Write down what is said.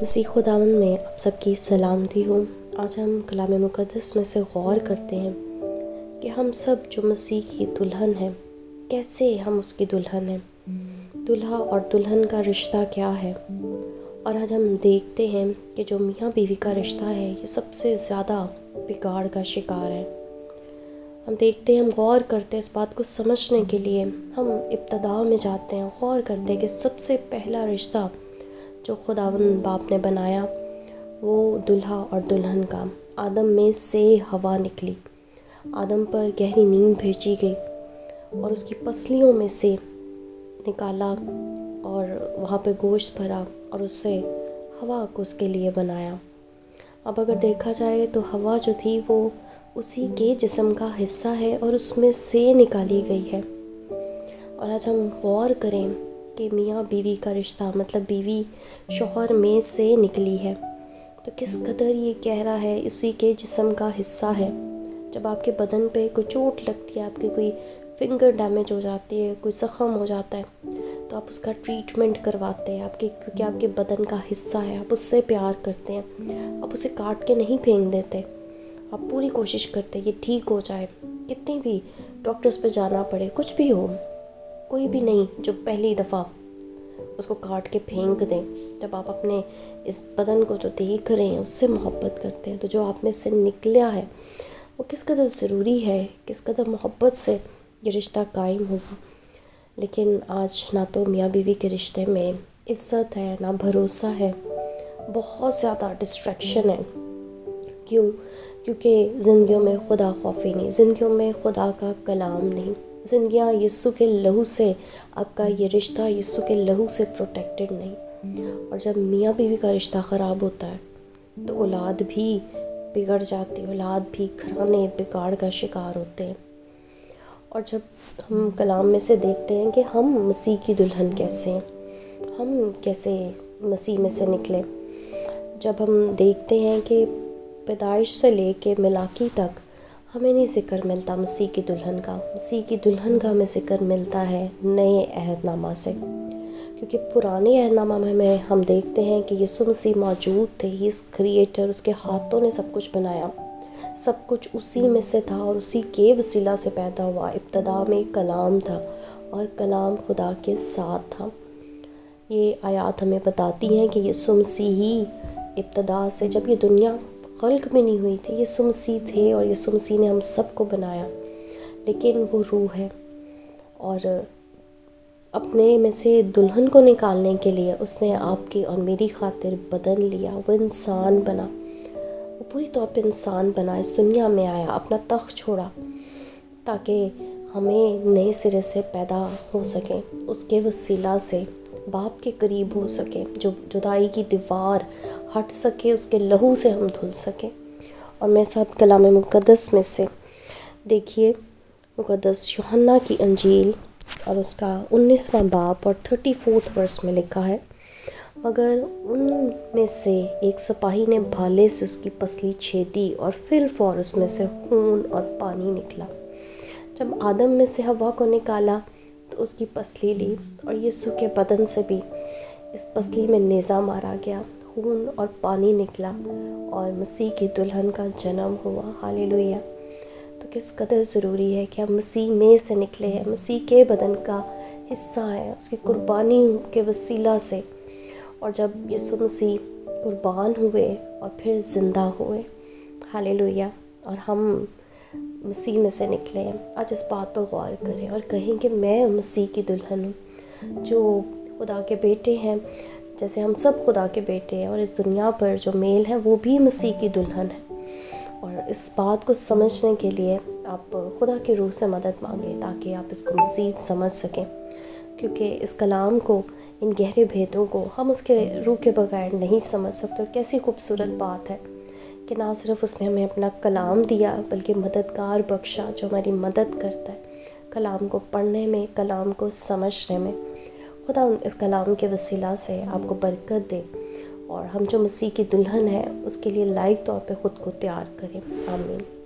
مسیح خداوند میں آپ سب کی سلامتی ہو۔ آج ہم کلام مقدس میں سے غور کرتے ہیں کہ ہم سب جو مسیح کی دلہن ہیں، کیسے ہم اس کی دلہن ہیں، دلہا اور دلہن کا رشتہ کیا ہے۔ اور آج ہم دیکھتے ہیں کہ جو میاں بیوی کا رشتہ ہے یہ سب سے زیادہ بگاڑ کا شکار ہے۔ ہم دیکھتے ہیں، ہم غور کرتے ہیں، اس بات کو سمجھنے کے لیے ہم ابتدا میں جاتے ہیں، غور کرتے ہیں کہ سب سے پہلا رشتہ جو خداوند باپ نے بنایا وہ دلہا اور دلہن کا۔ آدم میں سے ہوا نکلی، آدم پر گہری نیند بھیجی گئی اور اس کی پسلیوں میں سے نکالا اور وہاں پہ گوشت بھرا اور اس سے ہوا کو اس کے لیے بنایا۔ اب اگر دیکھا جائے تو ہوا جو تھی وہ اسی کے جسم کا حصہ ہے اور اس میں سے نکالی گئی ہے۔ اور آج ہم غور کریں کہ میاں بیوی کا رشتہ مطلب بیوی شوہر میں سے نکلی ہے تو کس قدر یہ گہرا ہے، اسی کے جسم کا حصہ ہے۔ جب آپ کے بدن پہ کوئی چوٹ لگتی ہے، آپ کے کوئی فنگر ڈیمیج ہو جاتی ہے، کوئی زخم ہو جاتا ہے تو آپ اس کا ٹریٹمنٹ کرواتے ہیں، کیونکہ آپ کے بدن کا حصہ ہے، آپ اس سے پیار کرتے ہیں، آپ اسے کاٹ کے نہیں پھینک دیتے، آپ پوری کوشش کرتے ہیں یہ ٹھیک ہو جائے، کتنی بھی ڈاکٹرز پہ جانا پڑے، کچھ بھی ہو، کوئی بھی نہیں جو پہلی دفعہ اس کو کاٹ کے پھینک دیں۔ جب آپ اپنے اس بدن کو جو دیکھ رہے ہیں اس سے محبت کرتے ہیں تو جو آپ میں سے نکلا ہے وہ کس قدر ضروری ہے، کس قدر محبت سے یہ رشتہ قائم ہوگا۔ لیکن آج نہ تو میاں بیوی کے رشتے میں عزت ہے، نہ بھروسہ ہے، بہت زیادہ ڈسٹریکشن ہے۔ کیونکہ زندگیوں میں خدا خوفی نہیں، زندگیوں میں خدا کا کلام نہیں، زندگیاں یسوع کے لہو سے، آپ کا یہ رشتہ یسوع کے لہو سے پروٹیکٹڈ نہیں۔ اور جب میاں بیوی کا رشتہ خراب ہوتا ہے تو اولاد بھی بگڑ جاتی، اولاد بھی گھرانے بگاڑ کا شکار ہوتے ہیں۔ اور جب ہم کلام میں سے دیکھتے ہیں کہ ہم مسیح کی دلہن کیسے ہیں، ہم کیسے مسیح میں سے نکلے، جب ہم دیکھتے ہیں کہ پیدائش سے لے کے ملاکی تک ہمیں نہیں ذکر ملتا مسیح کی دلہن کا، مسیح کی دلہن کا ہمیں ذکر ملتا ہے نئے عہد نامہ سے۔ کیونکہ پرانے عہد نامہ میں ہم دیکھتے ہیں کہ یسوع مسیح موجود تھے، ہی از کریٹر، اس کے ہاتھوں نے سب کچھ بنایا، سب کچھ اسی میں سے تھا اور اسی کے وسیلہ سے پیدا ہوا۔ ابتدا میں کلام تھا اور کلام خدا کے ساتھ تھا۔ یہ آیات ہمیں بتاتی ہیں کہ یسوع مسیح ہی ابتدا سے، جب یہ دنیا خلق میں نہیں ہوئی تھی، یسوع مسیح تھے اور یسوع مسیح نے ہم سب کو بنایا۔ لیکن وہ روح ہے اور اپنے میں سے دلہن کو نکالنے کے لیے اس نے آپ کی اور میری خاطر بدن لیا، وہ انسان بنا، وہ پوری طور پہ انسان بنا، اس دنیا میں آیا، اپنا تخت چھوڑا تاکہ ہمیں نئے سرے سے پیدا ہو سکیں، اس کے وسیلہ سے باپ کے قریب ہو سکے، جو جدائی کی دیوار ہٹ سکے، اس کے لہو سے ہم دھل سکیں۔ اور میرے ساتھ کلام مقدس میں سے دیکھیے مقدس یوحنا کی انجیل اور اس کا 19واں باب اور 34 ورس میں لکھا ہے، مگر ان میں سے ایک سپاہی نے بھالے سے اس کی پسلی چھیدی اور فی الفور اس میں سے خون اور پانی نکلا۔ جب آدم میں سے ہوا کو نکالا تو اس کی پسلی لی اور یسوع کے بدن سے بھی اس پسلی میں نیزہ مارا گیا، خون اور پانی نکلا اور مسیح کی دلہن کا جنم ہوا۔ ہالےلویا! تو کس قدر ضروری ہے کہ ہم مسیح میں سے نکلے ہیں، مسیح کے بدن کا حصہ ہیں، اس کی قربانی کے وسیلہ سے۔ اور جب یسوع مسیح قربان ہوئے اور پھر زندہ ہوئے، ہالےلویا، اور ہم مسیح میں سے نکلے ہیں، آج اس بات پر غور کریں اور کہیں کہ میں مسیح کی دلہن ہوں، جو خدا کے بیٹے ہیں، جیسے ہم سب خدا کے بیٹے ہیں، اور اس دنیا پر جو میل ہیں وہ بھی مسیح کی دلہن ہے۔ اور اس بات کو سمجھنے کے لیے آپ خدا کی روح سے مدد مانگیں تاکہ آپ اس کو مزید سمجھ سکیں، کیونکہ اس کلام کو، ان گہرے بھیدوں کو ہم اس کے روح کے بغیر نہیں سمجھ سکتے۔ اور کیسی خوبصورت بات ہے کہ نہ صرف اس نے ہمیں اپنا کلام دیا بلکہ مددگار بخشا جو ہماری مدد کرتا ہے کلام کو پڑھنے میں، کلام کو سمجھنے میں۔ خدا اس کلام کے وسیلہ سے آپ کو برکت دے اور ہم جو مسیح کی دلہن ہیں اس کے لیے لائق طور پہ خود کو تیار کریں۔ آمین۔